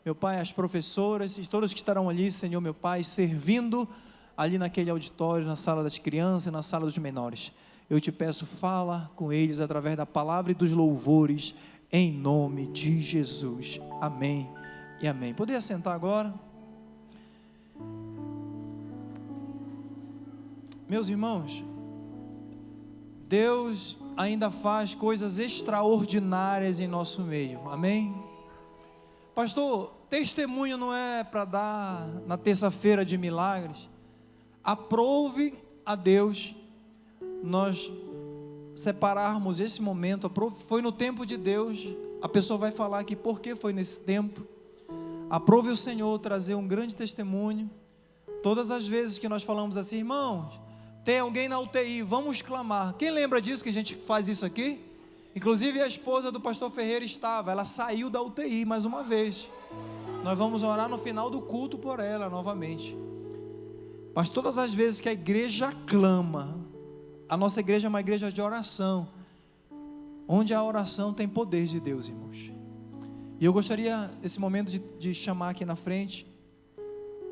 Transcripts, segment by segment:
meu Pai, as professoras e todos que estarão ali, Senhor, meu Pai, servindo ali naquele auditório, na sala das crianças e na sala dos menores. Eu te peço, fala com eles através da palavra e dos louvores, em nome de Jesus. Amém e amém. Poderia sentar agora? Meus irmãos, Deus ainda faz coisas extraordinárias em nosso meio, amém? Pastor, testemunho não é para dar na terça-feira de milagres. Aprove a Deus nós separarmos esse momento. Foi no tempo de Deus. A pessoa vai falar aqui por que foi nesse tempo. Aprove o Senhor trazer um grande testemunho. Todas as vezes que nós falamos assim, irmãos, tem alguém na UTI, vamos clamar. Quem lembra disso, que a gente faz isso aqui? Inclusive a esposa do pastor Ferreira estava, ela saiu da UTI mais uma vez. Nós vamos orar no final do culto por ela novamente. Mas todas as vezes que a igreja clama, a nossa igreja é uma igreja de oração, onde a oração tem poder de Deus, irmãos. E eu gostaria, nesse momento, de chamar aqui na frente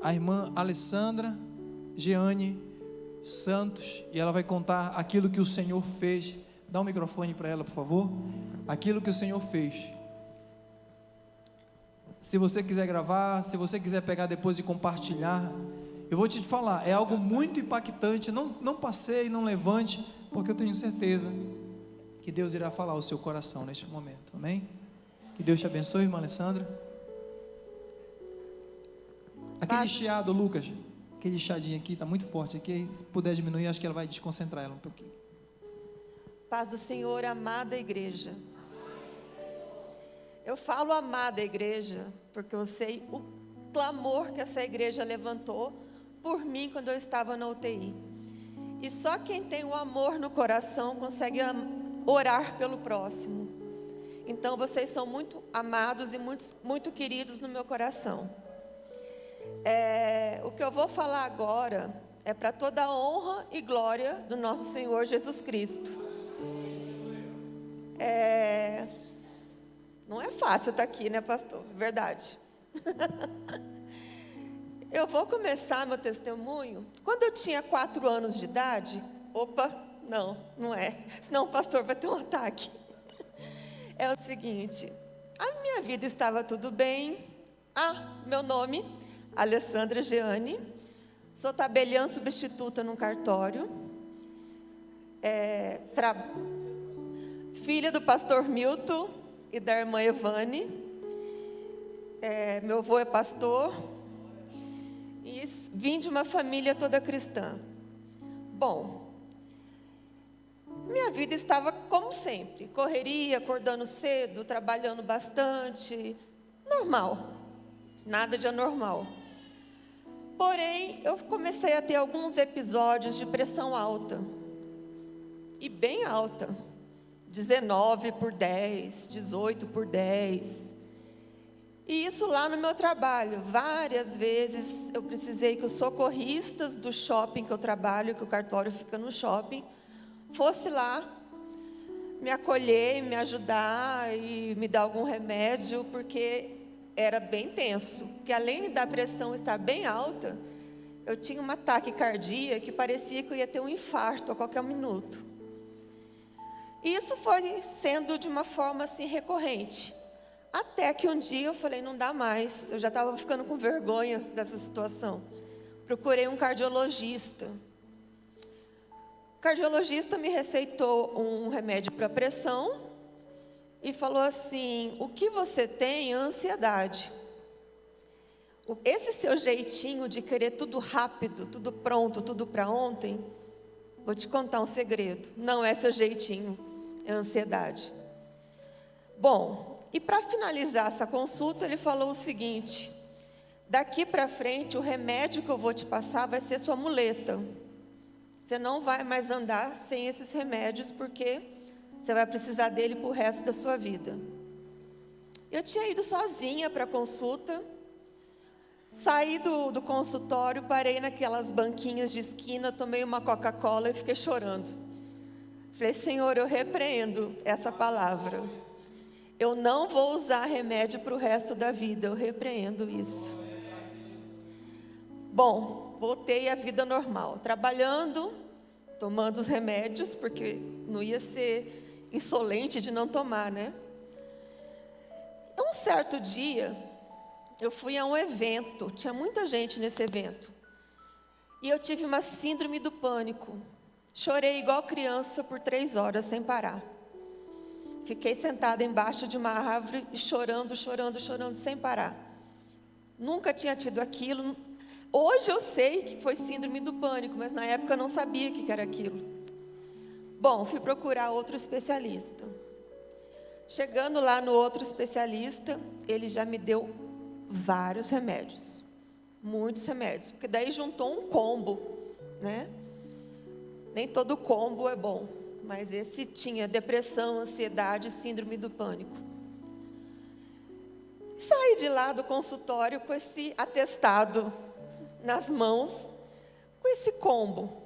a irmã Alessandra Jeane Santos, e ela vai contar aquilo que o Senhor fez. Dá um microfone para ela, por favor. Aquilo que o Senhor fez. Se você quiser gravar, se você quiser pegar depois e compartilhar, eu vou te falar, é algo muito impactante. Não passeie, não levante, porque eu tenho certeza que Deus irá falar ao seu coração neste momento, amém? Que Deus te abençoe, irmã Alessandra. Aquele chiado, Lucas, aquele chiadinho aqui está muito forte aqui, se puder diminuir, acho que ela vai desconcentrar ela um pouquinho. Paz do Senhor, amada igreja. Eu falo amada igreja, porque eu sei o clamor que essa igreja levantou por mim quando eu estava na UTI. E só quem tem o amor no coração consegue orar pelo próximo. Então vocês são muito amados e muito queridos no meu coração. O que eu vou falar agora é para toda a honra e glória do nosso Senhor Jesus Cristo. Não é fácil estar aqui, né, pastor? Verdade. Eu vou começar meu testemunho. Quando eu tinha 4 anos de idade, não é, senão o pastor vai ter um ataque. É o seguinte, a minha vida estava tudo bem. Meu nome, Alessandra Jeane, sou tabeliã substituta num cartório, filha do pastor Milton e da irmã Evane. Meu avô é pastor e vim de uma família toda cristã. Bom, minha vida estava como sempre, correria, acordando cedo, trabalhando bastante, normal, nada de anormal. Porém, eu comecei a ter alguns episódios de pressão alta, e bem alta, 19/10, 18/10, e isso lá no meu trabalho. Várias vezes eu precisei que os socorristas do shopping que eu trabalho, que o cartório fica no shopping, fosse lá me acolher, me ajudar e me dar algum remédio, porque era bem tenso, que além da pressão estar bem alta, eu tinha um ataque cardíaco que parecia que eu ia ter um infarto a qualquer minuto. E isso foi sendo de uma forma assim recorrente, até que um dia eu falei, não dá mais, eu já estava ficando com vergonha dessa situação. Procurei um cardiologista. O cardiologista me receitou um remédio para pressão e falou assim, o que você tem é ansiedade. Esse seu jeitinho de querer tudo rápido, tudo pronto, tudo para ontem, vou te contar um segredo, não é seu jeitinho, é ansiedade. Bom, e para finalizar essa consulta, ele falou o seguinte, daqui para frente o remédio que eu vou te passar vai ser sua muleta. Você não vai mais andar sem esses remédios, porque você vai precisar dele para o resto da sua vida. Eu tinha ido sozinha para a consulta, saí do consultório, parei naquelas banquinhas de esquina, tomei uma Coca-Cola e fiquei chorando. Falei, Senhor, eu repreendo essa palavra. Eu não vou usar remédio para o resto da vida, eu repreendo isso. Bom, voltei à vida normal, trabalhando, tomando os remédios, porque não ia ser insolente de não tomar, né? Um certo dia, eu fui a um evento, tinha muita gente nesse evento, e eu tive uma síndrome do pânico. Chorei igual criança por 3 horas sem parar. Fiquei sentada embaixo de uma árvore e chorando sem parar. Nunca tinha tido aquilo. Hoje eu sei que foi síndrome do pânico, mas na época eu não sabia o que era aquilo. Bom, fui procurar outro especialista. Chegando lá no outro especialista, ele já me deu vários remédios. Muitos remédios, porque daí juntou um combo, né? Nem todo combo é bom, mas esse tinha depressão, ansiedade, síndrome do pânico. Saí de lá do consultório com esse atestado nas mãos, com esse combo.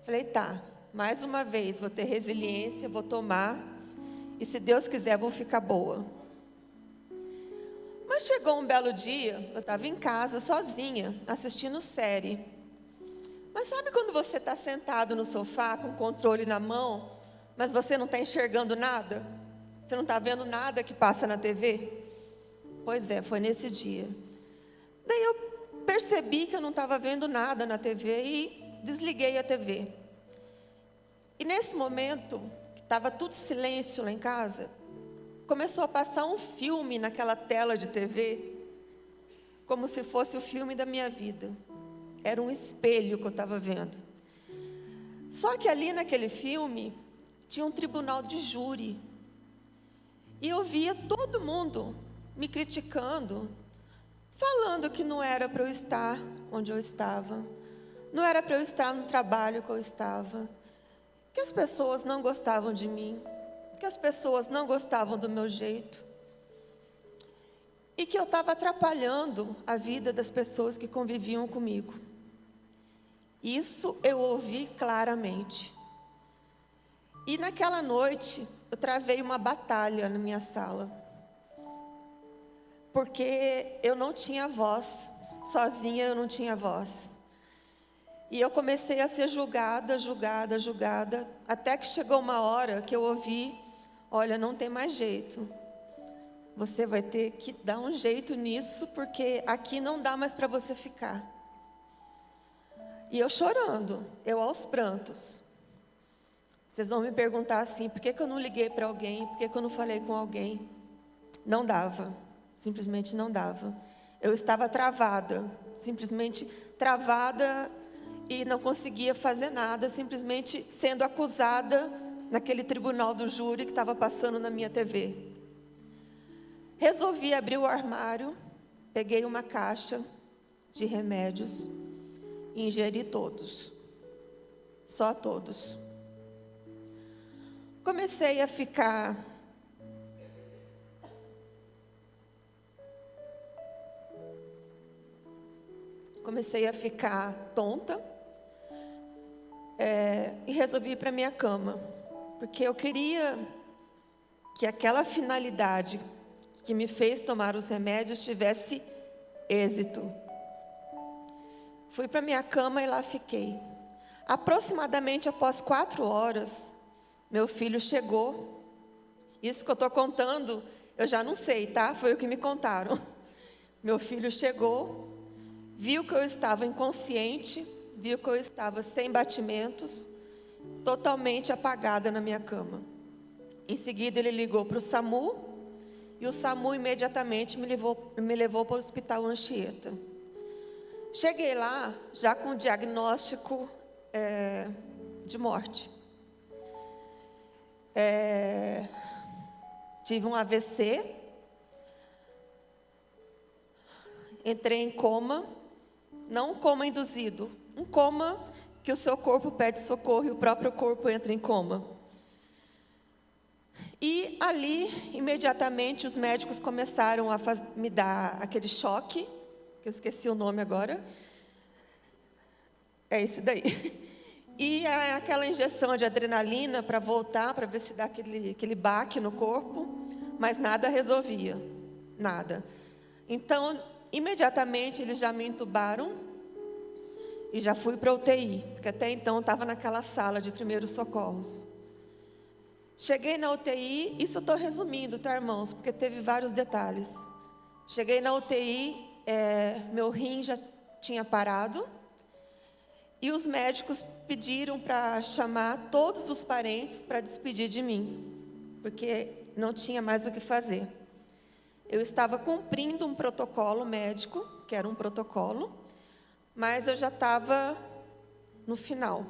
Falei, tá, mais uma vez, vou ter resiliência, vou tomar, e se Deus quiser, vou ficar boa. Mas chegou um belo dia, eu estava em casa, sozinha, assistindo série. Mas sabe quando você está sentado no sofá, com o controle na mão, mas você não está enxergando nada? Você não está vendo nada que passa na TV? Pois é, foi nesse dia. Daí eu percebi que eu não estava vendo nada na TV e desliguei a TV. E nesse momento, que estava tudo silêncio lá em casa, começou a passar um filme naquela tela de TV, como se fosse o filme da minha vida. Era um espelho que eu estava vendo. Só que ali naquele filme, tinha um tribunal de júri. E eu via todo mundo me criticando, falando que não era para eu estar onde eu estava, não era para eu estar no trabalho que eu estava, que as pessoas não gostavam de mim, que as pessoas não gostavam do meu jeito, e que eu estava atrapalhando a vida das pessoas que conviviam comigo. Isso eu ouvi claramente. E naquela noite, eu travei uma batalha na minha sala. Porque eu não tinha voz. Sozinha eu não tinha voz. E eu comecei a ser julgada, até que chegou uma hora que eu ouvi, olha, não tem mais jeito. Você vai ter que dar um jeito nisso, porque aqui não dá mais para você ficar. E eu chorando, eu aos prantos. Vocês vão me perguntar assim, por que eu não liguei para alguém? Por que eu não falei com alguém? Não dava, simplesmente não dava. Eu estava travada, simplesmente travada e não conseguia fazer nada, simplesmente sendo acusada naquele tribunal do júri que estava passando na minha TV. Resolvi abrir o armário, peguei uma caixa de remédios, ingeri todos, só todos. Comecei a ficar tonta, e resolvi ir para minha cama, porque eu queria que aquela finalidade que me fez tomar os remédios tivesse êxito. Fui para minha cama e lá fiquei. Aproximadamente após 4 horas, meu filho chegou. Isso que eu estou contando, eu já não sei, tá? Foi o que me contaram. Meu filho chegou, viu que eu estava inconsciente, viu que eu estava sem batimentos, totalmente apagada na minha cama. Em seguida, ele ligou para o SAMU, e o SAMU imediatamente me levou para o Hospital Anchieta. Cheguei lá, já com o diagnóstico de morte. Tive um AVC, entrei em coma, não um coma induzido, um coma que o seu corpo pede socorro e o próprio corpo entra em coma. E ali, imediatamente, os médicos começaram a me dar aquele choque, que eu esqueci o nome agora, é esse daí, e aquela injeção de adrenalina para voltar, para ver se dá aquele baque no corpo. mas nada resolvia, nada. Então, imediatamente eles já me entubaram e já fui para a UTI, porque até então estava naquela sala de primeiros socorros. Cheguei na UTI, isso eu estou resumindo, tá, irmãos? Porque teve vários detalhes. Cheguei na UTI, meu rim já tinha parado, e os médicos pediram para chamar todos os parentes para despedir de mim, porque não tinha mais o que fazer. Eu estava cumprindo um protocolo médico, que era um protocolo, mas eu já estava no final.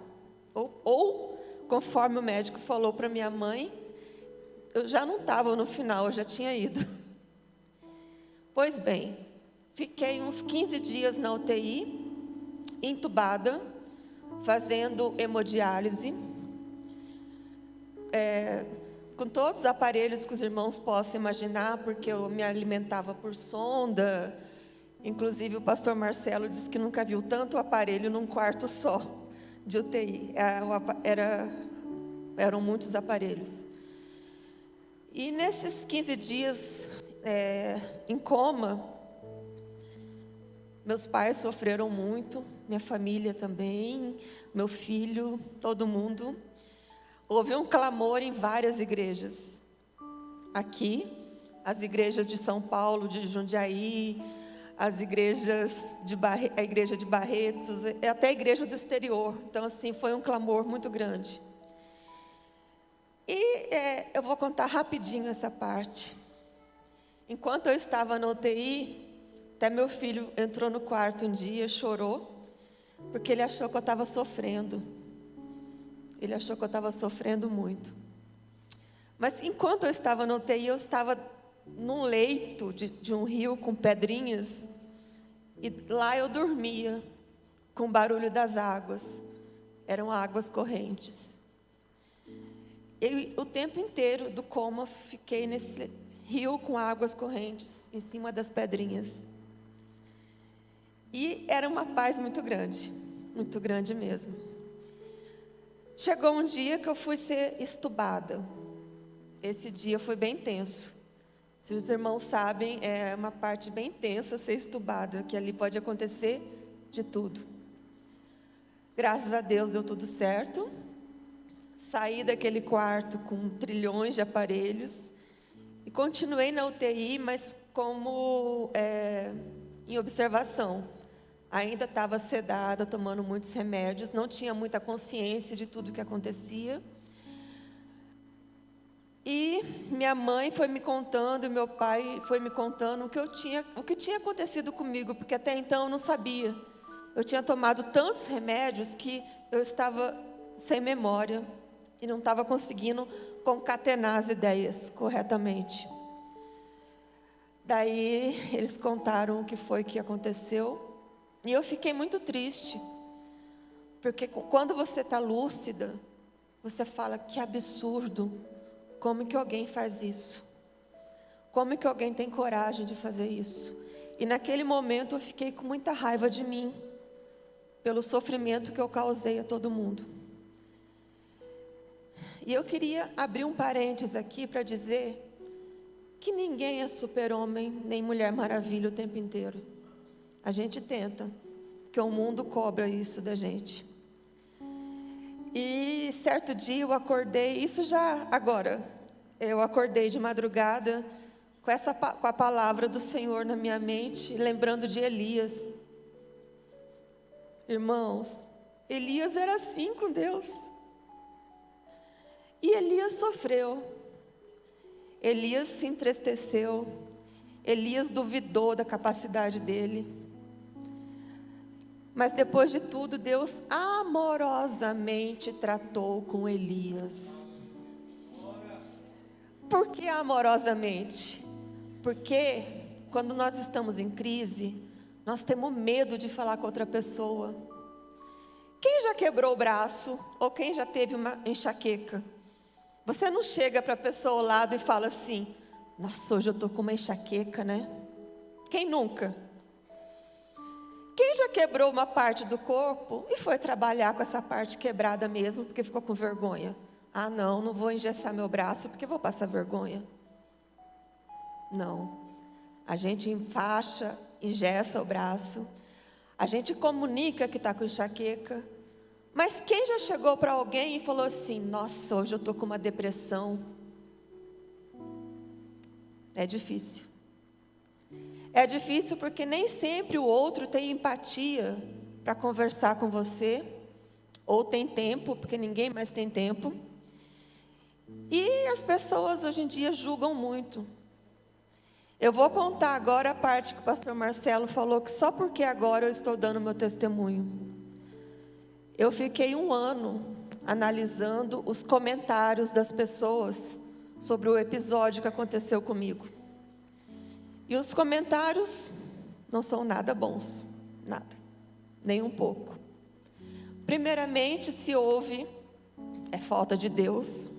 Ou conforme o médico falou para minha mãe, eu já não estava no final, eu já tinha ido. Pois bem, fiquei uns 15 dias na UTI, entubada, fazendo hemodiálise, com todos os aparelhos que os irmãos possam imaginar, porque eu me alimentava por sonda. Inclusive o pastor Marcelo disse que nunca viu tanto aparelho num quarto só de UTI. Eram muitos aparelhos. E nesses 15 dias em coma, meus pais sofreram muito, minha família também, meu filho, todo mundo. Houve um clamor em várias igrejas. Aqui, as igrejas de São Paulo, de Jundiaí, as igrejas a igreja de Barretos, até a igreja do exterior. Então, assim, foi um clamor muito grande. E eu vou contar rapidinho essa parte. Enquanto eu estava na UTI, até meu filho entrou no quarto um dia, chorou, porque ele achou que eu estava sofrendo. Ele achou que eu estava sofrendo muito. Mas enquanto eu estava na UTI, eu estava num leito de um rio com pedrinhas, e lá eu dormia com o barulho das águas. Eram águas correntes. O tempo inteiro do coma, fiquei nesse rio com águas correntes, em cima das pedrinhas. E era uma paz muito grande mesmo. Chegou um dia que eu fui ser estubada. Esse dia foi bem tenso. Se os irmãos sabem, é uma parte bem tensa ser estubada, que ali pode acontecer de tudo. Graças a Deus deu tudo certo. Saí daquele quarto com trilhões de aparelhos e continuei na UTI, mas como em observação. Ainda estava sedada, tomando muitos remédios, não tinha muita consciência de tudo que acontecia. E minha mãe foi me contando, e meu pai foi me contando o que tinha acontecido comigo, porque até então eu não sabia. Eu tinha tomado tantos remédios que eu estava sem memória e não estava conseguindo concatenar as ideias corretamente. Daí eles contaram o que foi que aconteceu. E eu fiquei muito triste, porque quando você está lúcida, você fala, que absurdo, como que alguém faz isso? Como que alguém tem coragem de fazer isso? E naquele momento eu fiquei com muita raiva de mim, pelo sofrimento que eu causei a todo mundo. E eu queria abrir um parênteses aqui para dizer que ninguém é super-homem, nem Mulher Maravilha o tempo inteiro. A gente tenta, porque o mundo cobra isso da gente. E certo dia eu acordei, isso já agora, eu acordei de madrugada com a palavra do Senhor na minha mente, lembrando de Elias. Irmãos, Elias era assim com Deus. E Elias sofreu. Elias se entristeceu. Elias duvidou da capacidade dele. Mas depois de tudo, Deus amorosamente tratou com Elias. Por que amorosamente? Porque quando nós estamos em crise, nós temos medo de falar com outra pessoa. Quem já quebrou o braço ou quem já teve uma enxaqueca? Você não chega para a pessoa ao lado e fala assim, nossa, hoje eu estou com uma enxaqueca, né? Quem nunca? Quem já quebrou uma parte do corpo e foi trabalhar com essa parte quebrada mesmo, porque ficou com vergonha? Ah, não vou engessar meu braço porque vou passar vergonha. Não. A gente enfaixa, engessa o braço, a gente comunica que está com enxaqueca. Mas quem já chegou para alguém e falou assim: nossa, hoje eu estou com uma depressão? É difícil. É difícil porque nem sempre o outro tem empatia para conversar com você, ou tem tempo, porque ninguém mais tem tempo. E as pessoas hoje em dia julgam muito. Eu vou contar agora a parte que o pastor Marcelo falou, que só porque agora eu estou dando meu testemunho. Eu fiquei 1 ano analisando os comentários das pessoas sobre o episódio que aconteceu comigo. E os comentários não são nada bons, nada, nem um pouco. Primeiramente, se houve, é falta de Deus.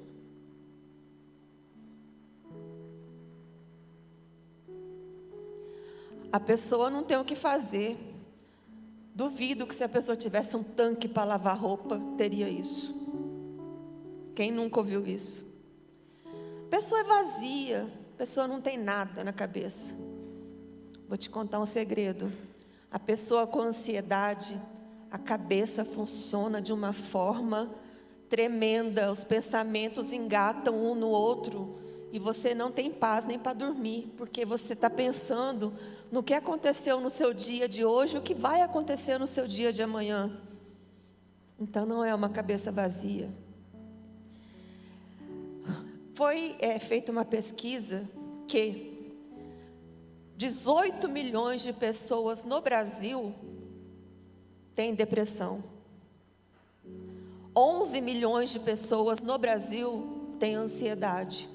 A pessoa não tem o que fazer. Duvido que se a pessoa tivesse um tanque para lavar roupa, teria isso. Quem nunca ouviu isso? A pessoa é vazia, a pessoa não tem nada na cabeça. Vou te contar um segredo. A pessoa com ansiedade, a cabeça funciona de uma forma tremenda, os pensamentos engatam um no outro, e você não tem paz nem para dormir, porque você está pensando no que aconteceu no seu dia de hoje, o que vai acontecer no seu dia de amanhã. Então não é uma cabeça vazia. Foi feita uma pesquisa que 18 milhões de pessoas no Brasil têm depressão. 11 milhões de pessoas no Brasil têm ansiedade.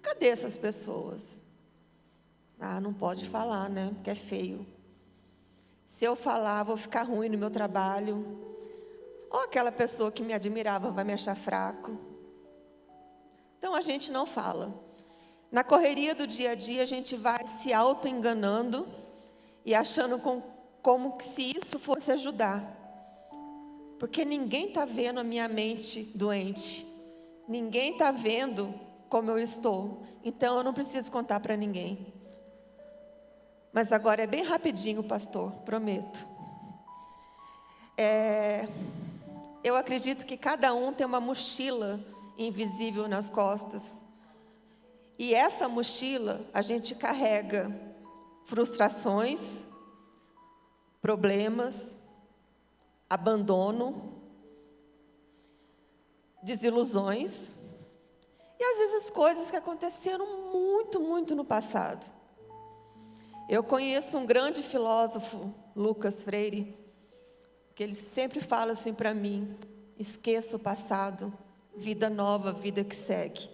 Cadê essas pessoas? Ah, não pode falar, né? Porque é feio. Se eu falar, vou ficar ruim no meu trabalho. Ou aquela pessoa que me admirava vai me achar fraco. Então a gente não fala. Na correria do dia a dia, a gente vai se auto-enganando e achando como que se isso fosse ajudar. Porque ninguém está vendo a minha mente doente. Ninguém está vendo como eu estou. Então eu não preciso contar para ninguém. Mas agora é bem rapidinho, pastor, prometo. Eu acredito que cada um tem uma mochila invisível nas costas. E essa mochila a gente carrega frustrações, problemas, abandono, desilusões e às vezes coisas que aconteceram muito, muito no passado. Eu conheço um grande filósofo, Lucas Freire, que ele sempre fala assim para mim: esqueça o passado, vida nova, vida que segue.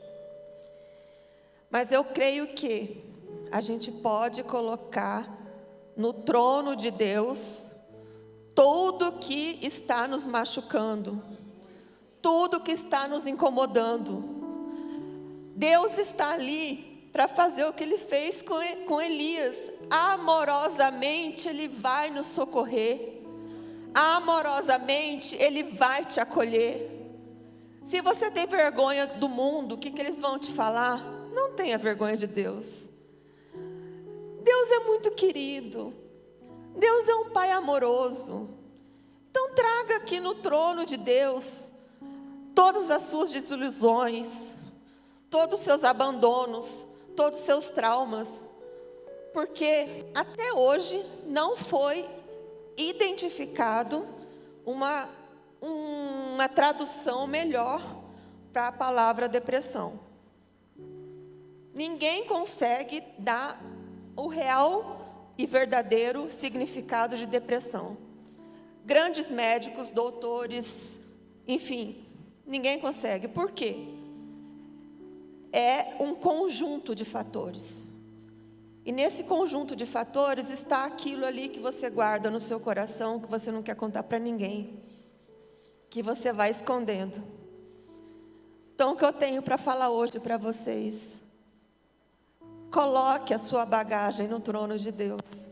Mas eu creio que a gente pode colocar no trono de Deus tudo que está nos machucando, tudo que está nos incomodando. Deus está ali para fazer o que Ele fez com Elias. Amorosamente Ele vai nos socorrer. Amorosamente Ele vai te acolher. Se você tem vergonha do mundo, o que eles vão te falar? Não tenha vergonha de Deus. Deus é muito querido. Deus é um Pai amoroso. Então traga aqui no trono de Deus todas as suas desilusões, todos os seus abandonos, todos os seus traumas. Porque até hoje não foi identificado uma tradução melhor para a palavra depressão. Ninguém consegue dar o real e verdadeiro significado de depressão. Grandes médicos, doutores, enfim, ninguém consegue. Por quê? É um conjunto de fatores. E nesse conjunto de fatores está aquilo ali que você guarda no seu coração, que você não quer contar para ninguém, que você vai escondendo. Então, o que eu tenho para falar hoje para vocês: coloque a sua bagagem no trono de Deus,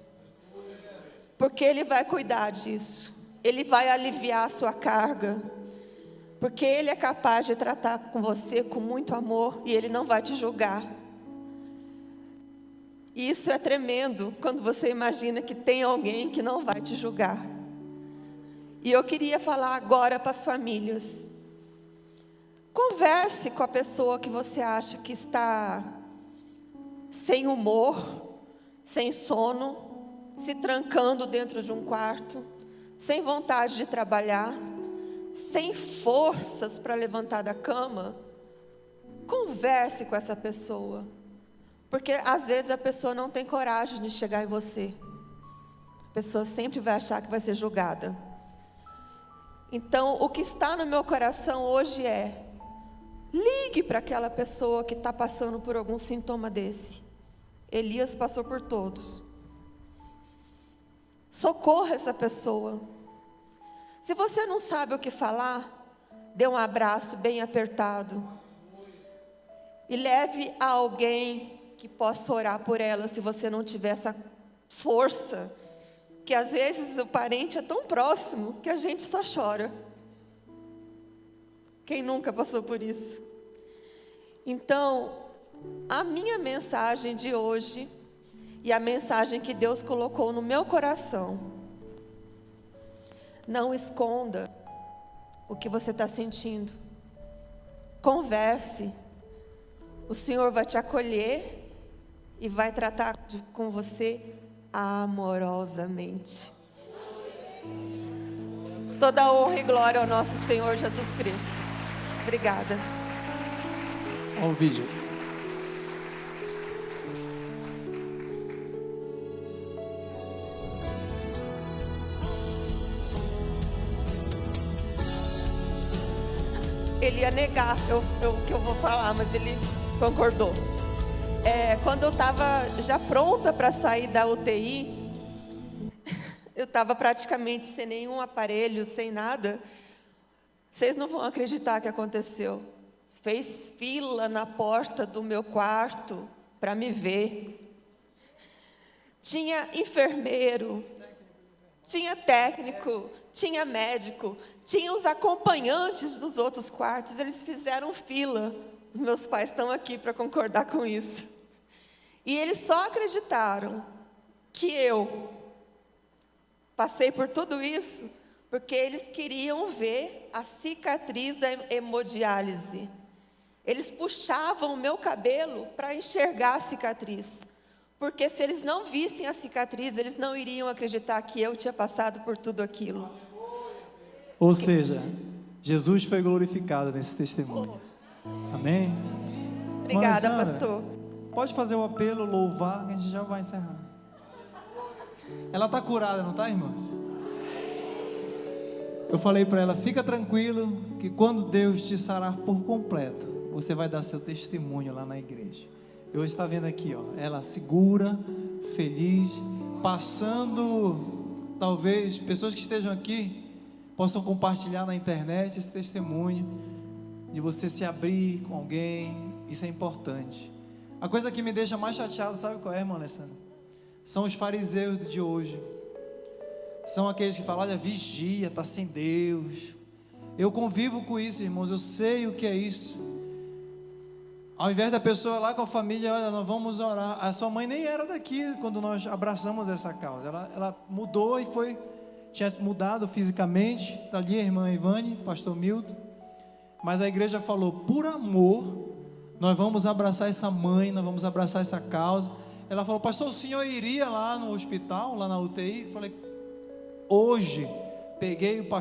porque Ele vai cuidar disso. Ele vai aliviar a sua carga, porque Ele é capaz de tratar com você com muito amor e Ele não vai te julgar. E isso é tremendo quando você imagina que tem alguém que não vai te julgar. E eu queria falar agora para as famílias. Converse com a pessoa que você acha que está sem humor, sem sono, se trancando dentro de um quarto, sem vontade de trabalhar, sem forças para levantar da cama. Converse com essa pessoa, porque às vezes a pessoa não tem coragem de chegar em você. A pessoa sempre vai achar que vai ser julgada. Então, o que está no meu coração hoje é: ligue para aquela pessoa que está passando por algum sintoma desse. Elias passou por todos. Socorra essa pessoa. Se você não sabe o que falar, dê um abraço bem apertado. E leve a alguém que possa orar por ela, se você não tiver essa força. Que às vezes o parente é tão próximo que a gente só chora. Quem nunca passou por isso? Então, a minha mensagem de hoje, e a mensagem que Deus colocou no meu coração: não esconda o que você está sentindo. Converse. O Senhor vai te acolher e vai tratar com você amorosamente. Toda honra e glória ao nosso Senhor Jesus Cristo. Obrigada. Olha o vídeo. Ele ia negar o que eu vou falar, mas ele concordou. Quando eu estava já pronta para sair da UTI, eu estava praticamente sem nenhum aparelho, sem nada. Vocês não vão acreditar o que aconteceu. Fez fila na porta do meu quarto para me ver. Tinha enfermeiro, tinha técnico, tinha médico, tinha os acompanhantes dos outros quartos. Eles fizeram fila. Os meus pais estão aqui para concordar com isso. E eles só acreditaram que eu passei por tudo isso porque eles queriam ver a cicatriz da hemodiálise. Eles puxavam o meu cabelo para enxergar a cicatriz. Porque se eles não vissem a cicatriz, eles não iriam acreditar que eu tinha passado por tudo aquilo. Ou seja, Jesus foi glorificado nesse testemunho. Amém? Obrigada, Irmã Alessandra, pastor. pode fazer o apelo, louvar, que a gente já vai encerrar. Ela está curada, não está, irmã? Eu falei para ela: fica tranquilo, que quando Deus te sarar por completo, você vai dar seu testemunho lá na igreja. E hoje está vendo aqui, ó, ela segura, feliz, passando, talvez, pessoas que estejam aqui, possam compartilhar na internet esse testemunho, de você se abrir com alguém. Isso é importante. A coisa que me deixa mais chateado, sabe qual é, irmã Alessandra? São os fariseus de hoje. São aqueles que falam: olha, vigia, está sem Deus. Eu convivo com isso, irmãos, eu sei o que é isso. Ao invés da pessoa lá com a família: olha, nós vamos orar. A sua mãe nem era daqui quando nós abraçamos essa causa. Ela mudou e tinha mudado fisicamente. Está ali a irmã Ivane, pastor Milton. Mas a igreja falou: por amor, nós vamos abraçar essa mãe, nós vamos abraçar essa causa. Ela falou: pastor, o senhor iria lá no hospital, lá na UTI? Eu falei: hoje, peguei o pastor